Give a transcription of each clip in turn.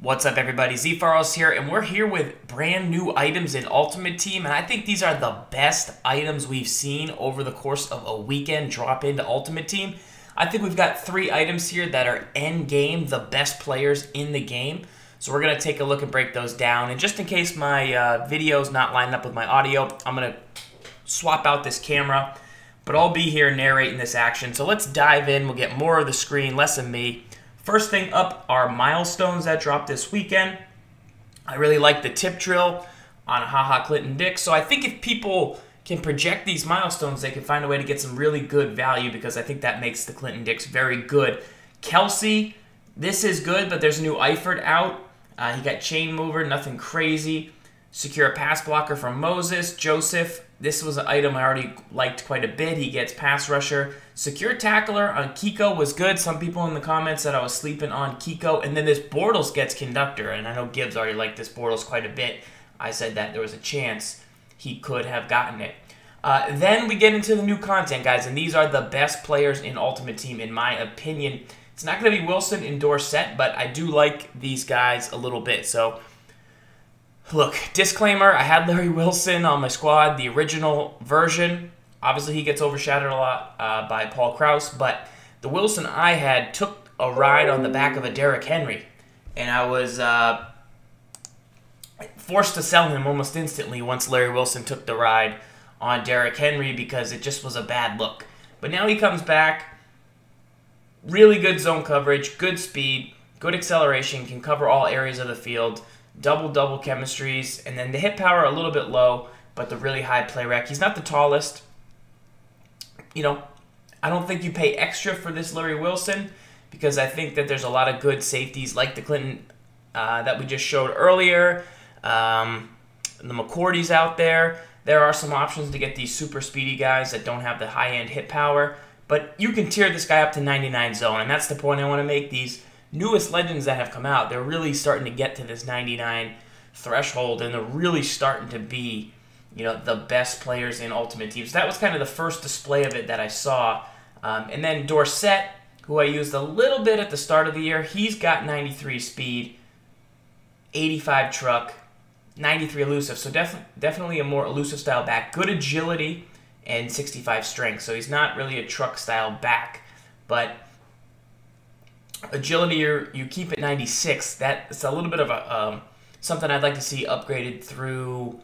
What's up, everybody? ZFarls here, and we're here with brand new items in Ultimate Team, and I think these are the best items we've seen over the course of a weekend drop into Ultimate Team. I think we've got 3 items here that are end game, the best players in the game. So we're going to take a look and break those down. And just in case my video's not lined up with my audio, I'm going to swap out this camera, but I'll be here narrating this action. So let's dive in. We'll get more of the screen, less of me. First thing up are Milestones that dropped this weekend. I really like the tip drill on HaHa Clinton Dix. So I think if people can project these milestones, they can find a way to get some really good value, because I think that makes the Clinton Dix very good. Kelsey, this is good, but there's a new Eifert out. He got chain mover, nothing crazy. Secure pass blocker from Moses. Joseph, this was an item I already liked quite a bit. He gets pass rusher. Secure tackler on Kiko was good. Some people in the comments said I was sleeping on Kiko. And then this Bortles gets conductor. And I know Gibbs already liked this Bortles quite a bit. I said that there was a chance he could have gotten it. Then we get into the new content, guys. And these are the best players in Ultimate Team, in my opinion. It's not going to be Wilson and Dorsett, but I do like these guys a little bit. So, look, disclaimer, I had Larry Wilson on my squad, the original version. Obviously, he gets overshadowed a lot by Paul Krause, but the Wilson I had took a ride on the back of a Derrick Henry, and I was forced to sell him almost instantly once Larry Wilson took the ride on Derrick Henry, because it just was a bad look. But now he comes back, really good zone coverage, good speed, good acceleration, can cover all areas of the field, double-double chemistries, and then the hit power a little bit low, but the really high play rec. He's not the tallest. You know, I don't think you pay extra for this Larry Wilson, because I think that there's a lot of good safeties like the Clinton that we just showed earlier. The McCourty's out there. There are some options to get these super speedy guys that don't have the high-end hit power, but you can tier this guy up to 99 zone, and that's the point I want to make. These newest legends that have come out, they're really starting to get to this 99 threshold, and they're really starting to be, you know, the best players in Ultimate Team. So that was kind of the first display of it that I saw. And then Dorsett, who I used a little bit at the start of the year, he's got 93 speed, 85 truck, 93 elusive. So definitely a more elusive style back. Good agility and 65 strength. So he's not really a truck style back, but agility, you keep at 96. That's a little bit of a something I'd like to see upgraded through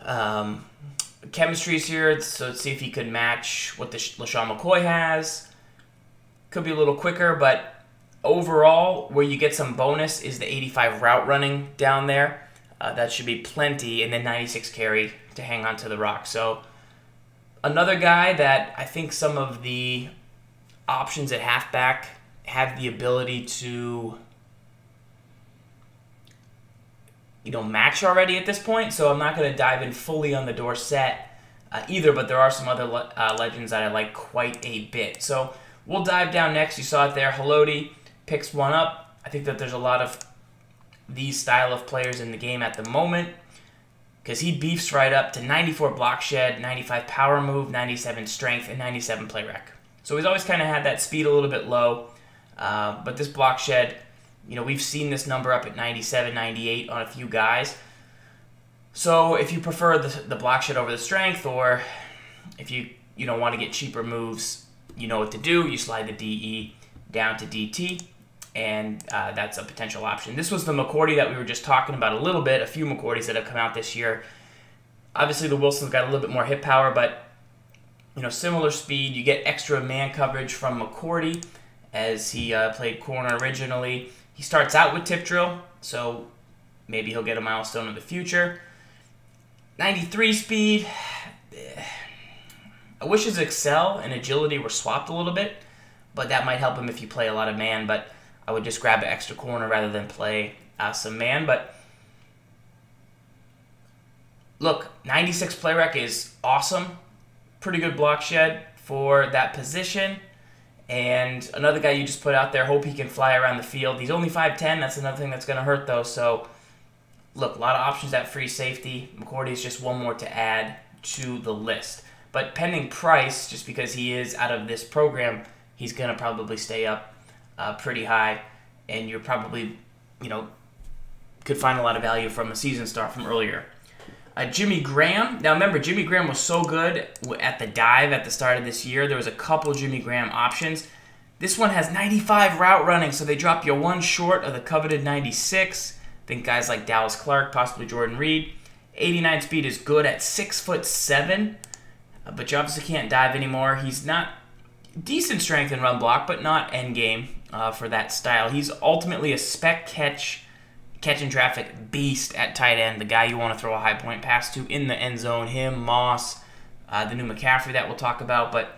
chemistries here. So let's see if he could match what the LaShawn McCoy has. Could be a little quicker, but overall, where you get some bonus is the 85 route running down there. That should be plenty, and then 96 carry to hang on to the rock. So another guy that I think some of the options at halfback have the ability to, you know, match already at this point. So I'm not going to dive in fully on the Dorsett either, but there are some other legends that I like quite a bit. So we'll dive down next. You saw it there. Haloti picks one up. I think that there's a lot of these style of players in the game at the moment, because he beefs right up to 94 block shed, 95 power move, 97 strength, and 97 play rec. So he's always kind of had that speed a little bit low. But this block shed, you know, we've seen this number up at 97, 98 on a few guys. So if you prefer the block shed over the strength, or if you don't want to get cheaper moves, you know what to do. You slide the DE down to DT, and that's a potential option. This was the McCourty that we were just talking about a little bit, a few McCourtys that have come out this year. Obviously, the Wilson's got a little bit more hit power, but, you know, similar speed. You get extra man coverage from McCourty, as he played corner originally. He starts out with tip drill, so maybe he'll get a milestone in the future. 93 speed. I wish his excel and agility were swapped a little bit, but that might help him if you play a lot of man. But I would just grab an extra corner rather than play some man. But look, 96 play rec is awesome. Pretty good block shed for that position. And another guy you just put out there, hope he can fly around the field. He's only 5'10". That's another thing that's going to hurt, though. So, look, a lot of options at free safety. McCourty is just one more to add to the list. But pending price, just because he is out of this program, he's going to probably stay up pretty high. And you're probably, you know, could find a lot of value from a season star from earlier. Jimmy Graham. Now remember, Jimmy Graham was so good at the dive at the start of this year. There was a couple Jimmy Graham options. This one has 95 route running, so they drop you one short of the coveted 96. Think guys like Dallas Clark, possibly Jordan Reed. 89 speed is good at 6'7", but you obviously can't dive anymore. He's not decent strength and run block, but not end game for that style. He's ultimately a spec catch and traffic beast at tight end, the guy you want to throw a high point pass to in the end zone. Him, Moss, the new McCaffery that we'll talk about. But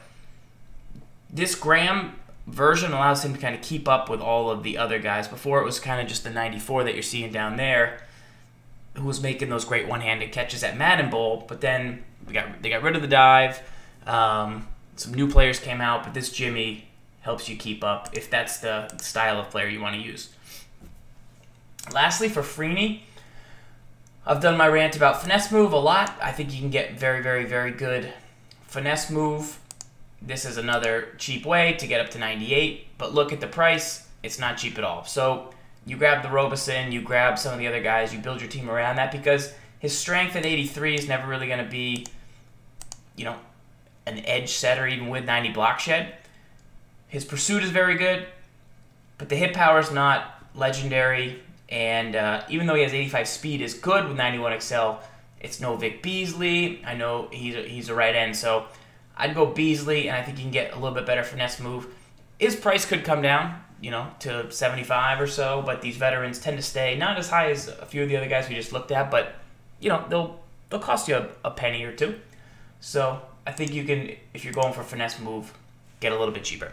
this Graham version allows him to kind of keep up with all of the other guys. Before it was kind of just the 94 that you're seeing down there, who was making those great one-handed catches at Madden Bowl. But then they got rid of the dive. Some new players came out, but this Jimmy helps you keep up if that's the style of player you want to use. Lastly, for Freeney, I've done my rant about finesse move a lot. I think you can get very, very, very good finesse move. This is another cheap way to get up to 98, but look at the price. It's not cheap at all. So you grab the Robeson, you grab some of the other guys, you build your team around that, because his strength at 83 is never really going to be, you know, an edge setter even with 90 block shed. His pursuit is very good, but the hit power is not legendary. And even though he has 85 speed, is good with 91 XL. It's no Vic Beasley. I know he's a right end, so I'd go Beasley, and I think you can get a little bit better finesse move. His price could come down, you know, to 75 or so, but these veterans tend to stay not as high as a few of the other guys we just looked at, but you know, they'll cost you a penny or two. So I think you can, if you're going for a finesse move, get a little bit cheaper.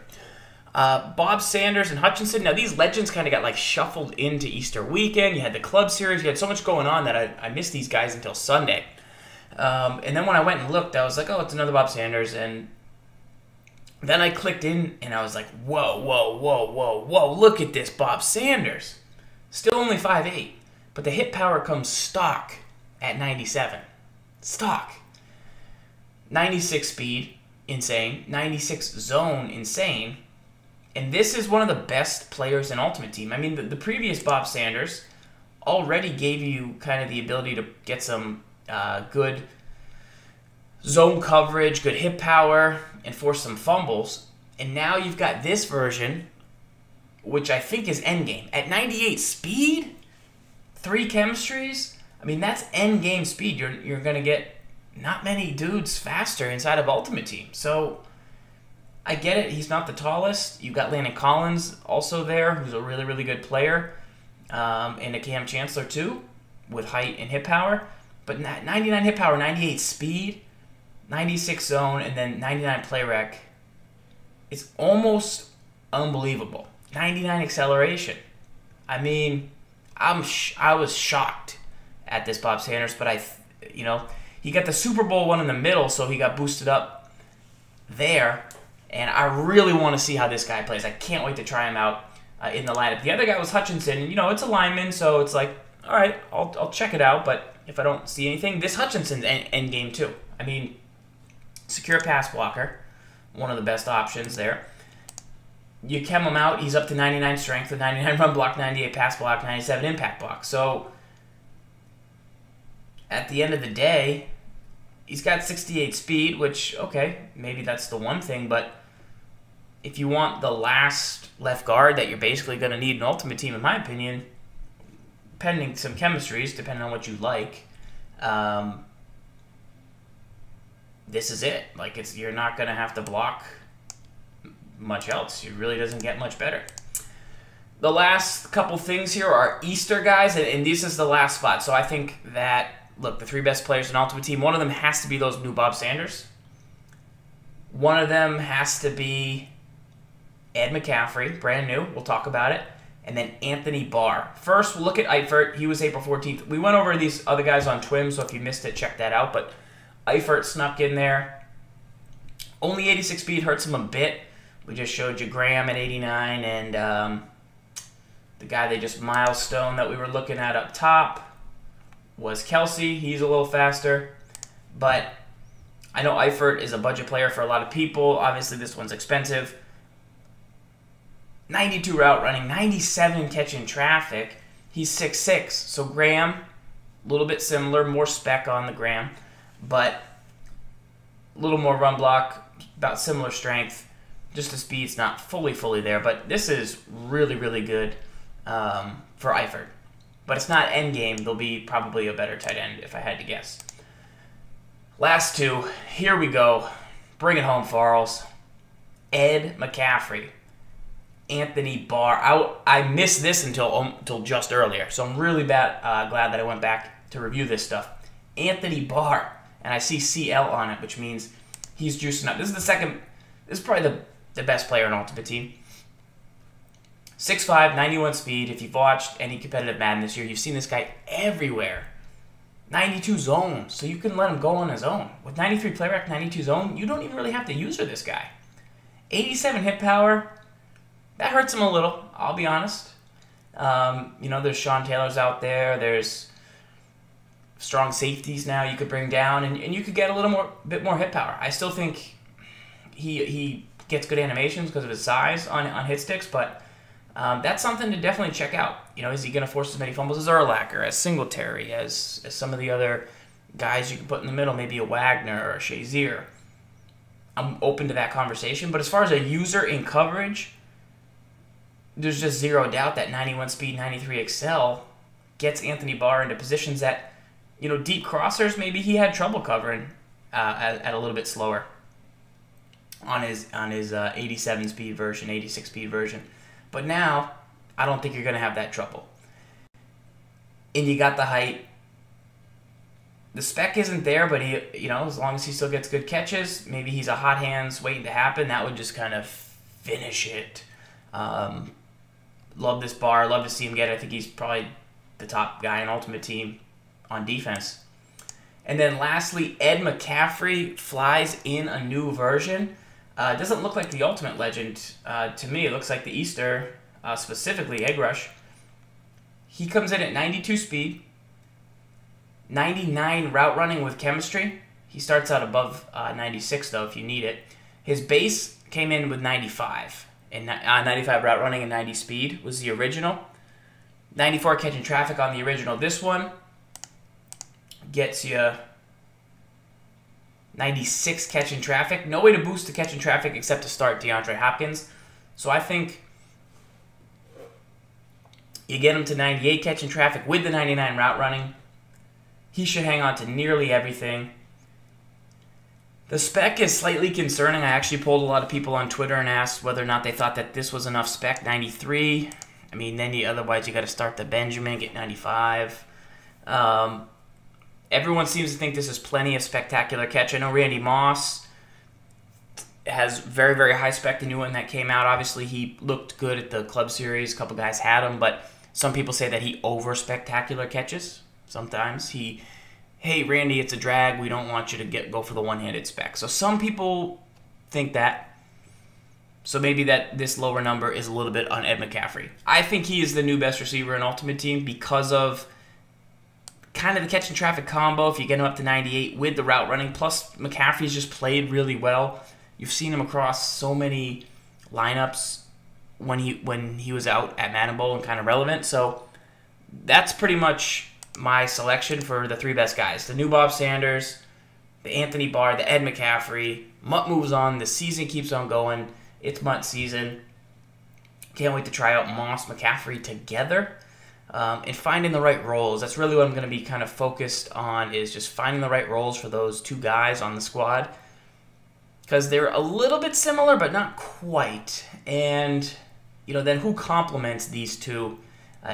Bob Sanders and Hutchinson. Now, these legends kind of got like shuffled into Easter weekend. You had the club series. You had so much going on that I missed these guys until Sunday. And then when I went and looked, I was like, oh, it's another Bob Sanders. And then I clicked in, and I was like, whoa, whoa, whoa, whoa, whoa. Look at this Bob Sanders. Still only 5'8", but the hit power comes stock at 97. Stock. 96 speed, insane. 96 zone, insane. And this is one of the best players in Ultimate Team. I mean, the previous Bob Sanders already gave you kind of the ability to get some good zone coverage, good hit power, and force some fumbles. And now you've got this version, which I think is endgame. At 98 speed, 3 chemistries, I mean, that's endgame speed. You're going to get not many dudes faster inside of Ultimate Team. So I get it. He's not the tallest. You've got Landon Collins also there, who's a really, really good player, and a Cam Chancellor too, with height and hit power. But 99 hit power, 98 speed, 96 zone, and then 99 play rec. It's almost unbelievable. 99 acceleration. I mean, I was shocked at this Bob Sanders, but he got the Super Bowl one in the middle, so he got boosted up there. And I really want to see how this guy plays. I can't wait to try him out in the lineup. The other guy was Hutchinson, and it's a lineman, so it's like, all right, I'll check it out. But if I don't see anything, this Hutchinson's end game too. I mean, secure pass blocker, one of the best options there. You chem him out, he's up to 99 strength, with 99 run block, 98 pass block, 97 impact block. So at the end of the day, he's got 68 speed, which, okay, maybe that's the one thing, but if you want the last left guard that you're basically going to need in Ultimate Team, in my opinion, pending some chemistries, depending on what you like, this is it. Like, you're not going to have to block much else. It really doesn't get much better. The last couple things here are Easter guys, and this is the last spot. So I think that, look, the 3 best players in Ultimate Team, one of them has to be those new Bob Sanders. One of them has to be Ed McCaffery, brand new. We'll talk about it. And then Anthony Barr. First, we'll look at Eifert. He was April 14th. We went over these other guys on Twim, so if you missed it, check that out. But Eifert snuck in there. Only 86 speed hurts him a bit. We just showed you Graham at 89, and the guy they just milestone that we were looking at up top was Kelsey. He's a little faster. But I know Eifert is a budget player for a lot of people. Obviously, this one's expensive. 92 route running, 97 catching traffic. He's 6'6", so Graham, a little bit similar, more spec on the Graham, but a little more run block, about similar strength. Just the speed's not fully there, but this is really, really good for Eifert. But it's not end game. There'll be probably a better tight end if I had to guess. Last two. Here we go. Bring it home, Farls. Ed McCaffery. Anthony Barr. I missed this until just earlier, so I'm really glad that I went back to review this stuff. Anthony Barr. And I see CL on it, which means he's juicing up. This is probably the best player in Ultimate Team. 6'5", 91 speed. If you've watched any competitive Madden this year, you've seen this guy everywhere. 92 zone, so you can let him go on his own. With 93 play rec, 92 zone, you don't even really have to user this guy. 87 hit power, that hurts him a little, I'll be honest. There's Sean Taylor's out there. There's strong safeties now you could bring down, and you could get a bit more hit power. I still think he gets good animations because of his size on hit sticks, but that's something to definitely check out. Is he going to force as many fumbles as Urlacher, as Singletary, as some of the other guys you can put in the middle, maybe a Wagner or a Shazier? I'm open to that conversation, but as far as a user in coverage, there's just zero doubt that 91 speed, 93 excel gets Anthony Barr into positions that, deep crossers, maybe he had trouble covering at a little bit slower on his 87 speed version, 86 speed version. But now, I don't think you're going to have that trouble. And you got the height. The spec isn't there, but he, as long as he still gets good catches, maybe he's a hot hands waiting to happen. That would just kind of finish it. Love this Barr. Love to see him get it. I think he's probably the top guy in Ultimate Team on defense. And then lastly, Ed McCaffery flies in a new version. It doesn't look like the Ultimate Legend to me. It looks like the Easter, specifically Egg Rush. He comes in at 92 speed, 99 route running with chemistry. He starts out above 96 though if you need it. His base came in with 95. And 95 route running and 90 speed was the original. 94 catching traffic on the original. This one gets you 96 catching traffic. No way to boost the catching traffic except to start DeAndre Hopkins. So I think you get him to 98 catching traffic with the 99 route running. He should hang on to nearly everything. The spec is slightly concerning. I actually polled a lot of people on Twitter and asked whether or not they thought that this was enough spec, 93. I mean, then otherwise you got to start the Benjamin, get 95. Everyone seems to think this is plenty of spectacular catch. I know Randy Moss has very, very high spec. The new one that came out, obviously he looked good at the club series. A couple guys had him, but some people say that he over-spectacular catches. Sometimes hey, Randy, it's a drag. We don't want you to go for the one-handed spec. So some people think that. So maybe that this lower number is a little bit on Ed McCaffery. I think he is the new best receiver in Ultimate Team because of kind of the catch and traffic combo. If you get him up to 98 with the route running, plus McCaffrey's just played really well. You've seen him across so many lineups when he was out at Madden Bowl and kind of relevant. So that's pretty much my selection for the three best guys. The new Bob Sanders, the Anthony Barr, the Ed McCaffery. Mutt moves on. The season keeps on going. It's Mutt season. Can't wait to try out Moss, McCaffery together. And finding the right roles. That's really what I'm going to be kind of focused on, is just finding the right roles for those two guys on the squad. Because they're a little bit similar, but not quite. And, then who complements these two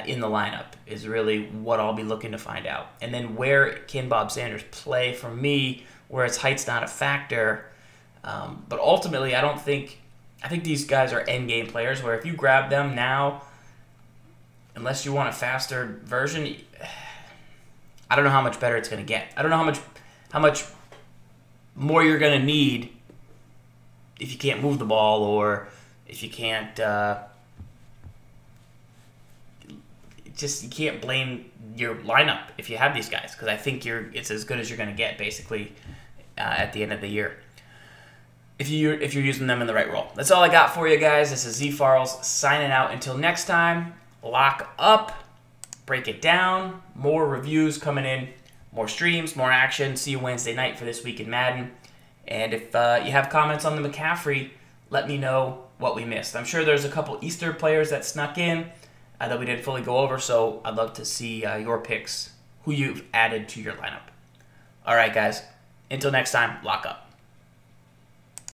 in the lineup is really what I'll be looking to find out. And then where can Bob Sanders play for me, where his height's not a factor. But ultimately, I think these guys are endgame players, where if you grab them now, unless you want a faster version, I don't know how much better it's going to get. I don't know how much more you're going to need if you can't move the ball, or if you can't you can't blame your lineup if you have these guys, because I think it's as good as you're going to get basically at the end of the year if you're using them in the right role. That's all I got for you guys. This is ZFarls signing out. Until next time, lock up. break it down. More reviews coming in, more streams, more action. See you Wednesday night for this week in Madden. And if you have comments on the McCaffery, let me know what we missed. I'm sure there's a couple Easter players that snuck in that we didn't fully go over, so I'd love to see your picks, who you've added to your lineup. All right, guys. Until next time, lock up.